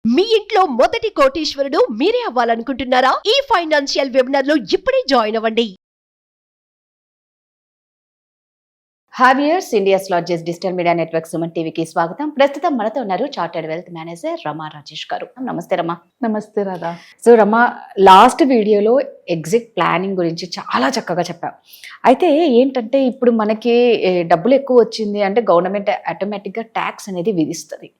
మీ ఇంట్లో మొదటి కోటీశ్వరుడు మీరే అవ్వాలనుకుంటున్నారా? ఈ ఫైనాన్షియల్ వెబినార్ లో ఇప్పుడే జాయిన్ అవ్వండి. Hi viewers India's largest digital media network Suman టీవీకి స్వాగతం. ప్రస్తుతం మనతో ఉన్నారు chartered wealth manager Rama Rajesh గారు. నమస్తే రమా. నమస్తే రాధా. సో రమా, లాస్ట్ వీడియోలో ఎగ్జిట్ ప్లానింగ్ గురించి చాలా చక్కగా చెప్పాం. అయితే ఏంటంటే ఇప్పుడు మనకి డబ్బులు ఎక్కువ వచ్చింది అంటే గవర్నమెంట్ ఆటోమేటిక్గా ట్యాక్స్ అనేది విధిస్తుంది.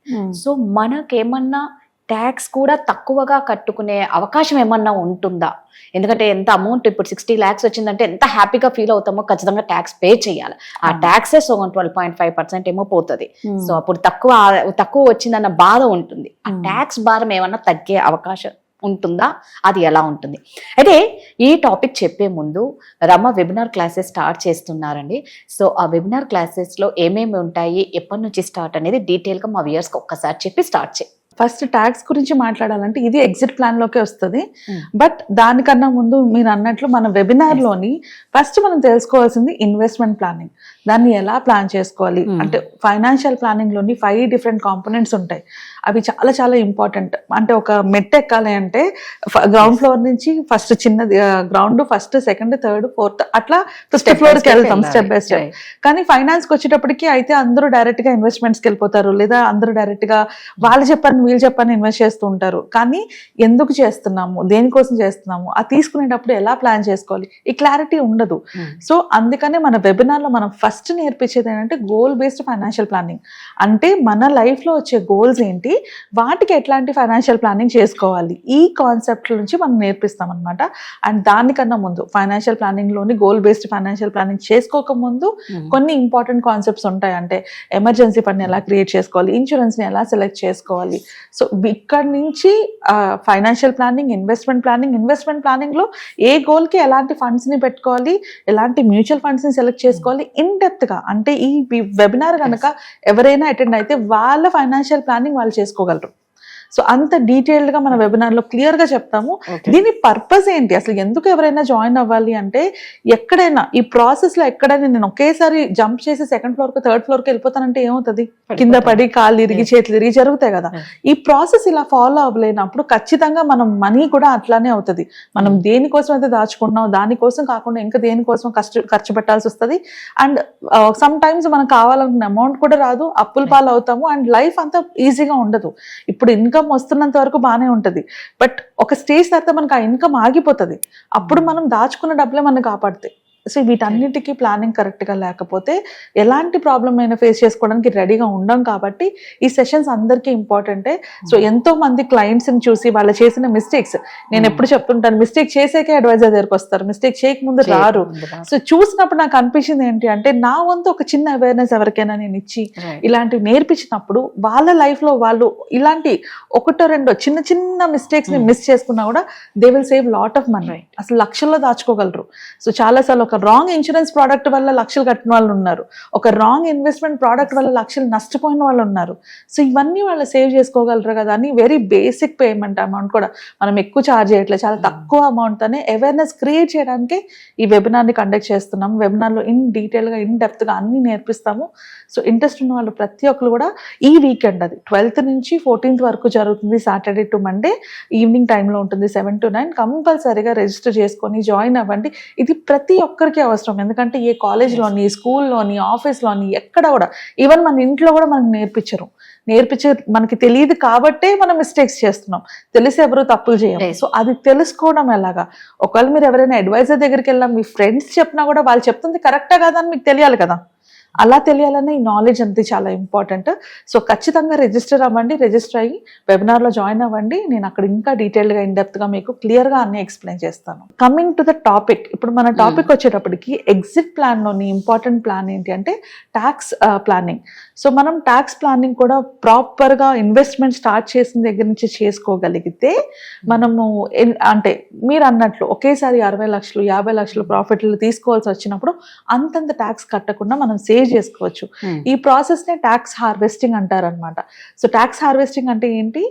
సో మనకేమన్నా ట్యాక్స్ కూడా తక్కువగా కట్టుకునే అవకాశం ఏమన్నా ఉంటుందా? ఎందుకంటే ఎంత అమౌంట్ ఇప్పుడు 60 lakhs వచ్చిందంటే ఎంత హ్యాపీగా ఫీల్ అవుతామో ఖచ్చితంగా ట్యాక్స్ పే చేయాలి. ఆ ట్యాక్సే 12.5% ఏమో పోతుంది. సో అప్పుడు తక్కువ వచ్చిందన్న బాధ ఉంటుంది. ఆ ట్యాక్స్ భారం ఏమన్నా తగ్గే అవకాశం ఉంటుందా? అది ఎలా ఉంటుంది? అయితే ఈ టాపిక్ చెప్పే ముందు రమ వెబినార్ క్లాసెస్ స్టార్ట్ చేస్తున్నారండి. సో ఆ వెబినార్ క్లాసెస్లో ఏమేమి ఉంటాయి, ఎప్పటి నుంచి స్టార్ట్ అనేది డీటెయిల్గా మా వ్యూయర్స్కి ఒక్కసారి చెప్పి స్టార్ట్ చేయి. ఫస్ట్ ట్యాక్స్ గురించి మాట్లాడాలంటే ఇది ఎగ్జిట్ ప్లాన్ లోకే వస్తుంది. బట్ దానికన్నా ముందు మీరు అన్నట్లు మన వెబినార్ లోని ఫస్ట్ మనం తెలుసుకోవాల్సింది ఇన్వెస్ట్మెంట్ ప్లానింగ్. దాన్ని ఎలా ప్లాన్ చేసుకోవాలి అంటే ఫైనాన్షియల్ ప్లానింగ్ లోని 5 different కాంపోనెంట్స్ ఉంటాయి. అవి చాలా చాలా ఇంపార్టెంట్. అంటే ఒక మెట్ ఎక్కాలి అంటే గ్రౌండ్ ఫ్లోర్ నుంచి ఫస్ట్ చిన్నది ground, first second, third, fourth అట్లా 5th ఫ్లోర్కి వెళ్తాం స్టెప్ బై స్టెప్. కానీ ఫైనాన్స్కి వచ్చేటప్పటికి అయితే అందరూ డైరెక్ట్ గా ఇన్వెస్ట్మెంట్స్కి వెళ్ళిపోతారు, లేదా అందరూ డైరెక్ట్ గా వాళ్ళు చెప్పని వీళ్ళు చెప్పని ఇన్వెస్ట్ చేస్తూ ఉంటారు. కానీ ఎందుకు చేస్తున్నాము, దేనికోసం చేస్తున్నాము, అది తీసుకునేటప్పుడు ఎలా ప్లాన్ చేసుకోవాలి, ఈ క్లారిటీ ఉండదు. సో అందుకనే మన వెబినార్ లో మనం ఫస్ట్ నేర్పించేది ఏంటంటే గోల్ బేస్డ్ ఫైనాన్షియల్ ప్లానింగ్. అంటే మన లైఫ్ లో వచ్చే గోల్స్ ఏంటి, వాటికి ఎట్లాంటి ఫైనాన్షియల్ ప్లానింగ్ చేసుకోవాలి, ఈ కాన్సెప్ట్ నుంచి మనం నేర్పిస్తాం అనమాట. అండ్ దానికన్నా ముందు ఫైనాన్షియల్ ప్లానింగ్ లోని గోల్ బేస్డ్ ఫైనాన్షియల్ ప్లానింగ్ చేసుకోక ముందు కొన్ని ఇంపార్టెంట్ కాన్సెప్ట్స్ ఉంటాయి. అంటే ఎమర్జెన్సీ ఫండ్ ఎలా క్రియేట్ చేసుకోవాలి, ఇన్సూరెన్స్ ని ఎలా సెలెక్ట్ చేసుకోవాలి. సో ఇక్కడ నుంచి ఫైనాన్షియల్ ప్లానింగ్, ఇన్వెస్ట్మెంట్ ప్లానింగ్ లో ఏ గోల్ కి ఎలాంటి ఫండ్స్ ని పెట్టుకోవాలి, ఎలాంటి మ్యూచువల్ ఫండ్స్ ని సెలెక్ట్ చేసుకోవాలి ఇన్ డెప్త్ గా. అంటే ఈ వెబినార్ కనుక ఎవరైనా అటెండ్ అయితే వాళ్ళ ఫైనాన్షియల్ ప్లానింగ్ వాళ్ళు చేసుకోగలరు. సో అంత డీటెయిల్డ్ గా మన వెబినార్ లో క్లియర్ గా చెప్తాము. దీని పర్పస్ ఏంటి, అసలు ఎందుకు ఎవరైనా జాయిన్ అవ్వాలి అంటే, ఎక్కడైనా ఈ ప్రాసెస్ లో ఎక్కడైనా నేను ఒకేసారి జంప్ చేసి 2nd floor కి 3rd floor కి వెళ్ళిపోతానంటే ఏమవుతుంది, కింద పడి కాళ్ళు ఇరిగి చేతులు ఇరిగి జరుగుతాయి కదా. ఈ ప్రాసెస్ ఇలా ఫాలో అవ్వలేనప్పుడు ఖచ్చితంగా మనం మనీ కూడా అట్లానే అవుతుంది. మనం దేనికోసం అయితే దాచుకుంటున్నాం దానికోసం కాకుండా ఇంకా దేనికోసం ఖర్చు పెట్టాల్సి వస్తుంది. అండ్ సమ్ టైమ్స్ మనకు కావాలనుకున్న అమౌంట్ కూడా రాదు, అప్పుల పాలు అవుతాము. అండ్ లైఫ్ అంతా ఈజీగా ఉండదు. ఇప్పుడు ఇన్కమ్ వస్తున్నంత వరకు బాగానే ఉంటది, బట్ ఒక స్టేజ్ తర్వాత మనకు ఆ ఇన్కమ్ ఆగిపోతుంది. అప్పుడు మనం దాచుకున్న డబ్బులే మనకు కాపాడుతాయి. సో వీటన్నిటికీ ప్లానింగ్ కరెక్ట్గా లేకపోతే ఎలాంటి ప్రాబ్లం అయినా ఫేస్ చేసుకోవడానికి రెడీగా ఉండం. కాబట్టి ఈ సెషన్స్ అందరికీ ఇంపార్టెంటే. సో ఎంతో మంది క్లయింట్స్ని చూసి వాళ్ళు చేసిన మిస్టేక్స్, నేను ఎప్పుడు చెప్తుంటాను, మిస్టేక్ చేసాకే అడ్వైజర్ దగ్గరకు వస్తారు, మిస్టేక్ చేయకముందు రారు. సో చూసినప్పుడు నాకు అనిపించింది ఏంటి అంటే, నా వంతు ఒక చిన్న అవేర్నెస్ ఎవరికైనా నేను ఇచ్చి ఇలాంటివి నేర్పించినప్పుడు వాళ్ళ లైఫ్లో వాళ్ళు ఇలాంటి 1-2 చిన్న చిన్న మిస్టేక్స్ని మిస్ చేసుకున్నా కూడా they will save lot of money. అసలు లక్షల్లో దాచుకోగలరు. సో చాలాసార్లు ఒక రాంగ్ ఇన్సూరెన్స్ ప్రోడక్ట్ వల్ల లక్షలు కట్టిన వాళ్ళు ఉన్నారు, ఒక రాంగ్ ఇన్వెస్ట్మెంట్ ప్రోడక్ట్ వల్ల లక్షలు నష్టపోయిన వాళ్ళు ఉన్నారు. సో ఇవన్నీ వాళ్ళు సేవ్ చేసుకోగలరు కదా అని వెరీ బేసిక్ పేమెంట్ అమౌంట్ కూడా మనం ఎక్కువ ఛార్జ్ చేయట్లేదు, చాలా తక్కువ అమౌంట్తోనే అవేర్నెస్ క్రియేట్ చేయడానికి ఈ వెబినార్ని కండక్ట్ చేస్తున్నాము. వెబినార్లో ఇన్ డీటెయిల్గా ఇన్ డెప్త్గా అన్నీ నేర్పిస్తాము. సో ఇంట్రెస్ట్ ఉన్న వాళ్ళు ప్రతి ఒక్కరు కూడా ఈ వీకెండ్, అది 12th నుంచి 14th వరకు జరుగుతుంది, సాటర్డే టు మండే ఈవినింగ్ టైంలో ఉంటుంది 7 to 9. కంపల్సరీగా రిజిస్టర్ చేసుకొని జాయిన్ అవ్వండి. ఇది ప్రతి ఒక్కరికి అవసరం. ఎందుకంటే ఏ కాలేజ్లోని, స్కూల్లోని, ఆఫీస్లోని ఎక్కడ కూడా, ఈవెన్ మన ఇంట్లో కూడా మనకు నేర్పించే మనకి తెలియదు కాబట్టే మనం మిస్టేక్స్ చేస్తున్నాం, తెలిసి ఎవరు తప్పులు చేయాలి. సో అది తెలుసుకోవడం ఎలాగా, ఒకవేళ మీరు ఎవరైనా అడ్వైజర్ దగ్గరికి వెళ్ళాం, మీ ఫ్రెండ్స్ చెప్పినా కూడా వాళ్ళు చెప్తుంది కరెక్టా కదా అని మీకు తెలియాలి కదా. అలా తెలియాలనే ఈ నాలెడ్జ్ అంతే చాలా ఇంపార్టెంట్. సో ఖచ్చితంగా రిజిస్టర్ అవ్వండి, రిజిస్టర్ అయ్యి వెబినార్లో జాయిన్ అవ్వండి. నేను అక్కడ ఇంకా డీటెయిల్డ్గా ఇన్డెప్త్గా మీకు క్లియర్గా అన్ని ఎక్స్ప్లెయిన్ చేస్తాను. కమింగ్ టు ద టాపిక్, ఇప్పుడు మన టాపిక్ వచ్చేటప్పటికి ఎగ్జిట్ ప్లాన్లోని ఇంపార్టెంట్ ప్లాన్ ఏంటి అంటే ట్యాక్స్ ప్లానింగ్. సో మనం ట్యాక్స్ ప్లానింగ్ కూడా ప్రాపర్గా ఇన్వెస్ట్మెంట్ స్టార్ట్ చేసిన దగ్గర నుంచి చేసుకోగలిగితే మనము అంటే మీరు అన్నట్లు ఒకేసారి 60 లక్షలు 50 లక్షలు ప్రాఫిట్లు తీసుకోవాల్సి వచ్చినప్పుడు అంతంత ట్యాక్స్ కట్టకుండా మనం సేవ్ చేసుకోవచ్చు. ఈ ప్రాసెస్ నే ట్యాక్స్ హార్వెస్టింగ్ అంటారనమాట. సో ట్యాక్స్ హార్వెస్టింగ్ అంటే ఏంటి,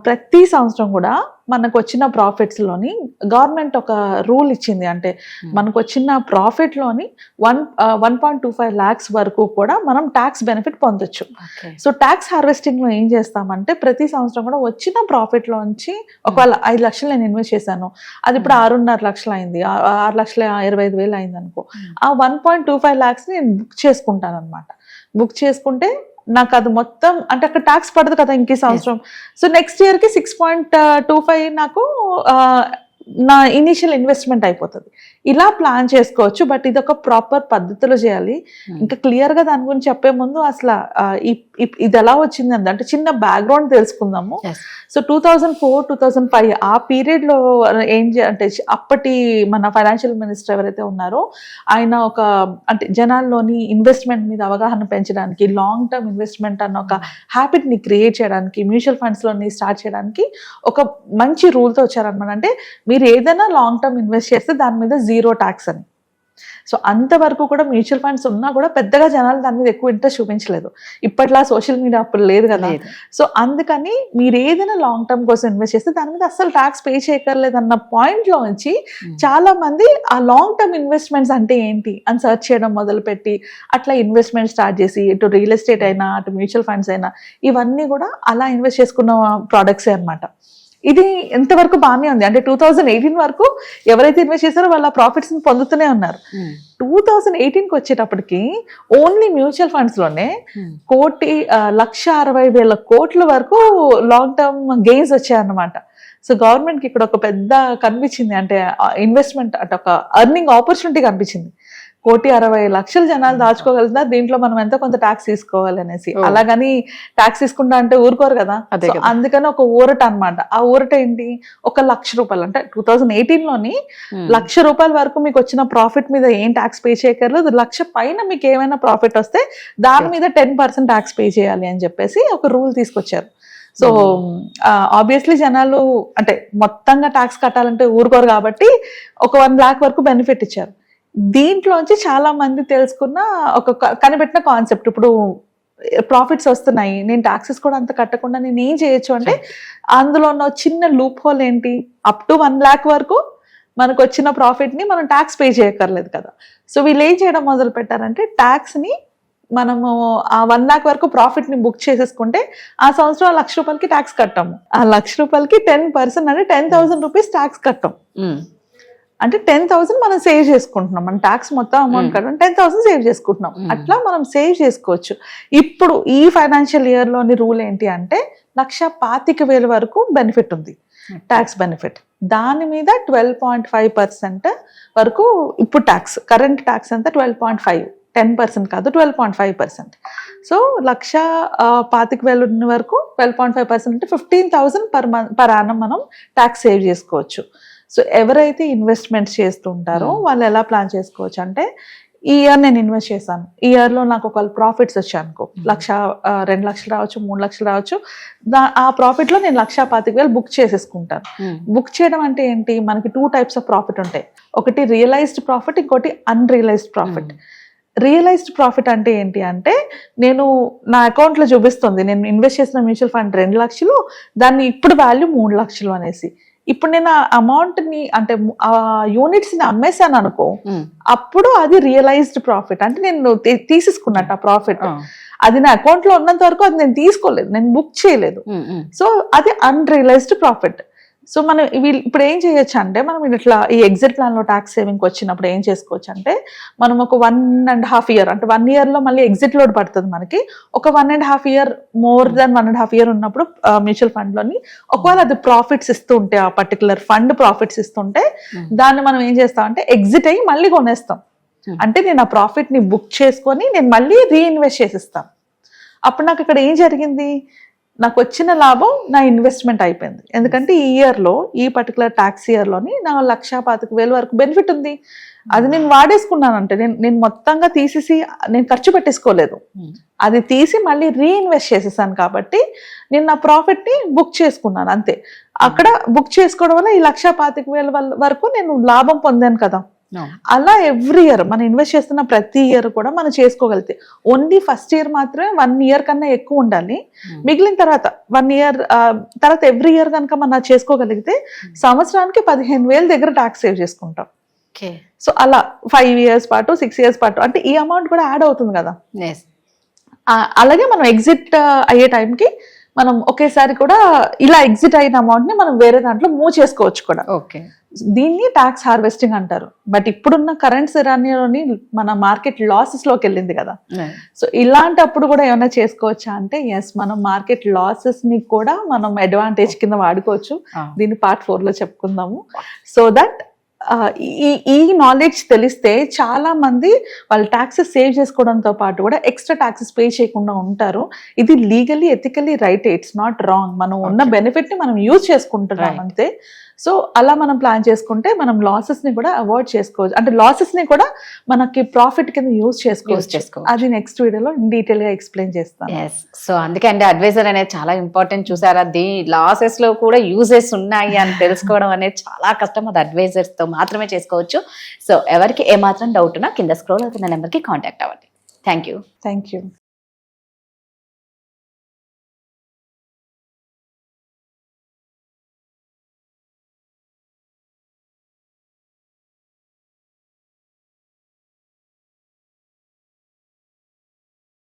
ప్రతి సంవత్సరం కూడా మనకు వచ్చిన ప్రాఫిట్స్ లోని గవర్నమెంట్ ఒక రూల్ ఇచ్చింది, అంటే మనకు వచ్చిన ప్రాఫిట్ లోని 1.25 lakhs వరకు కూడా మనం ట్యాక్స్ బెనిఫిట్ పొందొచ్చు. సో ట్యాక్స్ హార్వెస్టింగ్ లో ఏం చేస్తామంటే ప్రతి సంవత్సరం కూడా వచ్చిన ప్రాఫిట్ లోంచి ఒకవేళ 5 లక్షలు నేను ఇన్వెస్ట్ చేశాను, అది ఇప్పుడు 6.5 లక్షలు అయింది, 6,25,000 అయింది అనుకో, ఆ 1.25 lakhs నేను బుక్ చేసుకుంటాను అనమాట. బుక్ చేసుకుంటే నాకు అది మొత్తం అంటే అక్కడ ట్యాక్స్ పడదు కదా ఇంక సంవత్సరం. సో నెక్స్ట్ ఇయర్ కి 6.25 నాకు నా ఇనిషియల్ ఇన్వెస్ట్మెంట్ అయిపోతుంది. ఇలా ప్లాన్ చేసుకోవచ్చు, బట్ ఇది ఒక ప్రాపర్ పద్ధతిలో చేయాలి. ఇంకా క్లియర్ గా దాని గురించి చెప్పే ముందు అసలు ఇది ఎలా వచ్చింది అంటే చిన్న బ్యాక్గ్రౌండ్ తెలుసుకుందాము. సో 2004-2005 ఆ పీరియడ్ లో అంటే అప్పటి మన ఫైనాన్షియల్ మినిస్టర్ ఎవరైతే ఉన్నారో ఆయన ఒక అంటే జనాల్లోని ఇన్వెస్ట్మెంట్ మీద అవగాహన పెంచడానికి, లాంగ్ టర్మ్ ఇన్వెస్ట్మెంట్ అన్న ఒక హ్యాబిట్ ని క్రియేట్ చేయడానికి, మ్యూచువల్ ఫండ్స్ లోని స్టార్ట్ చేయడానికి ఒక మంచి రూల్ తో వచ్చారనమాట. అంటే మీరు ఏదైనా లాంగ్ టర్మ్ ఇన్వెస్ట్ చేస్తే దాని మీద 0 ట్యాక్స్ అని. సో అంతవరకు కూడా మ్యూచువల్ ఫండ్స్ ఉన్నా కూడా పెద్దగా జనాలు దాని మీద ఎక్కువ ఇంట్రెస్ట్ చూపించలేదు. ఇప్పట్లా సోషల్ మీడియా అప్పుడు లేదు కదా. సో అందుకని మీరు ఏదైనా లాంగ్ టర్మ్ కోసం ఇన్వెస్ట్ చేస్తే దాని మీద అసలు ట్యాక్స్ పే చేయక్కర్లేదు అన్న పాయింట్ లో నుంచి చాలా మంది ఆ లాంగ్ టర్మ్ ఇన్వెస్ట్మెంట్స్ అంటే ఏంటి అని సర్చ్ చేయడం మొదలుపెట్టి అట్లా ఇన్వెస్ట్మెంట్ స్టార్ట్ చేసి ఇటు రియల్ ఎస్టేట్ అయినా అటు మ్యూచువల్ ఫండ్స్ అయినా ఇవన్నీ కూడా అలా ఇన్వెస్ట్ చేసుకున్న ప్రోడక్ట్సే అనమాట. ఇది ఎంతవరకు బాగానే ఉంది అంటే 2018 వరకు ఎవరైతే ఇన్వెస్ట్ చేశారో వాళ్ళ ప్రాఫిట్స్ పొందుతూనే ఉన్నారు. 2018కి వచ్చేటప్పటికి ఓన్లీ మ్యూచువల్ ఫండ్స్ లోనే 1,60,000 కోట్ల వరకు లాంగ్ టర్మ్ గెయిన్స్ వచ్చాయన్నమాట. సో గవర్నమెంట్ కి ఇక్కడ ఒక పెద్ద కనిపించింది, అంటే ఇన్వెస్ట్మెంట్ అంటే ఒక అర్నింగ్ ఆపర్చునిటీ కనిపించింది. 1,60,00,000 జనాలు దాచుకోగలుగుతున్నారు, దీంట్లో మనం ఎంతో కొంత ట్యాక్స్ తీసుకోవాలి అనేసి. అలాగని ట్యాక్స్ తీసుకుంటా అంటే ఊరుకోరు కదా. అందుకని ఒక ఊరట అనమాట. ఆ ఊరట ఏంటి, 1,00,000 రూపాయలు అంటే 2018 లోని ₹1,00,000 వరకు మీకు వచ్చిన ప్రాఫిట్ మీద ఏం ట్యాక్స్ పే చేయక్కర్లేదు. 1,00,000 పైన మీకు ఏమైనా ప్రాఫిట్ వస్తే దాని మీద 10% ట్యాక్స్ పే చేయాలి అని చెప్పేసి ఒక రూల్ తీసుకొచ్చారు. సో ఆబ్వియస్లీ జనాలు అంటే మొత్తంగా ట్యాక్స్ కట్టాలంటే ఊరుకోరు కాబట్టి ఒక 1 lakh వరకు బెనిఫిట్ ఇచ్చారు. దీంట్లోంచి చాలా మంది తెలుసుకున్న ఒక కనిపెట్టిన కాన్సెప్ట్, ఇప్పుడు ప్రాఫిట్స్ వస్తున్నాయి, నేను టాక్సెస్ కూడా అంత కట్టకుండా నేను ఏం చేయొచ్చు అంటే అందులో ఉన్న చిన్న లూప్ హోల్ ఏంటి, అప్ టు 1 lakh వరకు మనకు వచ్చిన ప్రాఫిట్ ని మనం ట్యాక్స్ పే చేయక్కర్లేదు కదా. సో వీళ్ళు ఏం చేయడం మొదలు పెట్టారంటే ట్యాక్స్ ని మనము ఆ 1 lakh వరకు ప్రాఫిట్ ని బుక్ చేసేసుకుంటే ఆ సంవత్సరం ₹1,00,000 ట్యాక్స్ కట్టాము. ఆ ₹1,00,000 10% అంటే 10,000 రూపీస్ ట్యాక్స్ కట్టాం. అంటే 10,000 మనం సేవ్ చేసుకుంటున్నాం. మన ట్యాక్స్ మొత్తం అమౌంట్ కట్టడం 10,000 సేవ్ చేసుకుంటున్నాం. అట్లా మనం సేవ్ చేసుకోవచ్చు. ఇప్పుడు ఈ ఫైనాన్షియల్ ఇయర్ లోని రూల్ ఏంటి అంటే 1,25,000 వరకు బెనిఫిట్ ఉంది, ట్యాక్స్ బెనిఫిట్. దాని మీద 12.5% వరకు ఇప్పుడు ట్యాక్స్, కరెంట్ ట్యాక్స్ అంతా 12.5, 10% కాదు 12.5%. సో 1,25,000 వరకు 12.5% అంటే 15,000 పర్ యానం మనం ట్యాక్స్ సేవ్ చేసుకోవచ్చు. సో ఎవరైతే ఇన్వెస్ట్మెంట్స్ చేస్తుంటారో వాళ్ళు ఎలా ప్లాన్ చేసుకోవచ్చు అంటే ఈ ఇయర్ నేను ఇన్వెస్ట్ చేశాను, ఈ ఇయర్ లో నాకు ఒక ప్రాఫిట్స్ వచ్చాయి అనుకో, 1,00,000, 2 లక్షలు రావచ్చు, 3 లక్షలు రావచ్చు. ఆ ప్రాఫిట్ లో నేను 1,25,000 బుక్ చేసేసుకుంటాను. బుక్ చేయడం అంటే ఏంటి, మనకి 2 types ఆఫ్ ప్రాఫిట్ ఉంటాయి. ఒకటి రియలైజ్డ్ ప్రాఫిట్, ఇంకోటి అన్రియలైజ్డ్ ప్రాఫిట్. రియలైజ్డ్ ప్రాఫిట్ అంటే ఏంటి అంటే నేను నా అకౌంట్ లో చూపిస్తుంది నేను ఇన్వెస్ట్ చేసిన మ్యూచువల్ ఫండ్ 2 లక్షలు, దాన్ని ఇప్పుడు వాల్యూ 3 లక్షలు అనేసి. ఇప్పుడు నేను ఆ అమౌంట్ ని అంటే ఆ యూనిట్స్ ని అమ్మేశాను అనుకో, అప్పుడు అది రియలైజ్డ్ ప్రాఫిట్. అంటే నేను తీసేసుకున్నట్టు ఆ ప్రాఫిట్, అది నా అకౌంట్ లో ఉన్నంత వరకు అది నేను తీసుకోలేదు, నేను బుక్ చేయలేదు. సో అది అన్రియలైజ్డ్ ప్రాఫిట్. సో మనం ఇప్పుడు ఏం చేయొచ్చు అంటే మనం ఇట్లా ఈ ఎగ్జిట్ ప్లాన్ లో ట్యాక్స్ సేవింగ్ వచ్చినప్పుడు ఏం చేసుకోవచ్చు అంటే మనం ఒక 1.5 year అంటే 1 year లో మళ్ళీ ఎగ్జిట్ లోడ్ పడుతుంది మనకి. ఒక 1.5 year మోర్ దాన్ 1.5 year ఉన్నప్పుడు మ్యూచువల్ ఫండ్ లోని ఒకవేళ అది ప్రాఫిట్స్ ఇస్తూ ఉంటే, ఆ పర్టికులర్ ఫండ్ ప్రాఫిట్స్ ఇస్తుంటే దాన్ని మనం ఏం చేస్తాం అంటే ఎగ్జిట్ అయ్యి మళ్ళీ కొనేస్తాం. అంటే నేను ఆ ప్రాఫిట్ ని బుక్ చేసుకొని నేను మళ్ళీ రీఇన్వెస్ట్ చేసిస్తాను. అప్పుడు నాకు ఇక్కడ ఏం జరిగింది, నాకు వచ్చిన లాభం నా ఇన్వెస్ట్మెంట్ అయిపోయింది. ఎందుకంటే ఈ ఇయర్లో ఈ పర్టికులర్ ట్యాక్స్ ఇయర్లోని నా 1,25,000 వరకు బెనిఫిట్ ఉంది. అది నేను వాడేసుకున్నానంటే నేను మొత్తంగా తీసేసి నేను ఖర్చు పెట్టేసుకోలేదు, అది తీసి మళ్ళీ రీఇన్వెస్ట్ చేసేసాను. కాబట్టి నేను నా ప్రాఫిట్ ని బుక్ చేసుకున్నాను అంతే. అక్కడ బుక్ చేసుకోవడం వల్ల ఈ 1,25,000 వరకు నేను లాభం పొందాను కదా. అలా ఎవ్రీ ఇయర్ మనం ఇన్వెస్ట్ చేస్తున్న ప్రతి ఇయర్ కూడా మనం చేసుకోగలిగితే ఓన్లీ ఫస్ట్ ఇయర్ మాత్రమే 1 year కన్నా ఎక్కువ ఉండాలి. మిగిలిన తర్వాత 1 year తర్వాత ఎవ్రీ ఇయర్ కనుక మనం చేసుకోగలిగితే సంవత్సరానికి 15,000 దగ్గర ట్యాక్స్ సేవ్ చేసుకుంటాం. సో అలా 5 years పాటు 6 years పాటు అంటే ఈ అమౌంట్ కూడా యాడ్ అవుతుంది కదా. అలాగే మనం ఎగ్జిట్ అయ్యే టైంకి మనం ఒకేసారి కూడా ఇలా ఎగ్జిట్ అయిన అమౌంట్ ని మనం వేరే దాంట్లో మూవ్ చేసుకోవచ్చు కూడా. దీన్ని ట్యాక్స్ హార్వెస్టింగ్ అంటారు. బట్ ఇప్పుడున్న కరెంట్ సినారియోని మన మార్కెట్ లాసెస్ లోకి వెళ్ళింది కదా. సో ఇలాంటప్పుడు కూడా ఏమైనా చేసుకోవచ్చా అంటే ఎస్, మనం మార్కెట్ లాసెస్ ని కూడా మనం అడ్వాంటేజ్ కింద వాడుకోవచ్చు. దీన్ని Part 4 లో చెప్పుకుందాము. సో దట్ ఈ నాలెడ్జ్ తెలిస్తే చాలా మంది వాళ్ళు ట్యాక్సెస్ సేవ్ చేసుకోవడంతో పాటు కూడా ఎక్స్ట్రా ట్యాక్సెస్ పే చేయకుండా ఉంటారు. ఇది legally ethically right, it's not wrong. మనం ఉన్న బెనిఫిట్ ని మనం యూజ్ చేసుకుంటున్నాం అంతే. సో అలా మనం ప్లాన్ చేసుకుంటే మనం లాసెస్ ని కూడా అవాయిడ్ చేసుకోవచ్చు, అంటే లాసెస్ ని కూడా మనకి ప్రాఫిట్ కింద యూజ్ చేసుకోవచ్చు. అది నెక్స్ట్ వీడియోలో డీటెయిల్ గా ఎక్స్ప్లెయిన్ చేస్తాను. సో అందుకే అండి అడ్వైజర్ అనేది చాలా ఇంపార్టెంట్. చూసారా, లాసెస్ లో కూడా యూజెస్ ఉన్నాయి అని తెలుసుకోవడం అనేది చాలా కష్టం. అది అడ్వైజర్స్ తో మాత్రమే చేసుకోవచ్చు. సో ఎవరికి ఏమాత్రం డౌట్ ఉన్నా కింద స్క్రోల్ అవుతున్న నెంబర్కి కాంటాక్ట్ అవ్వండి. Thank you.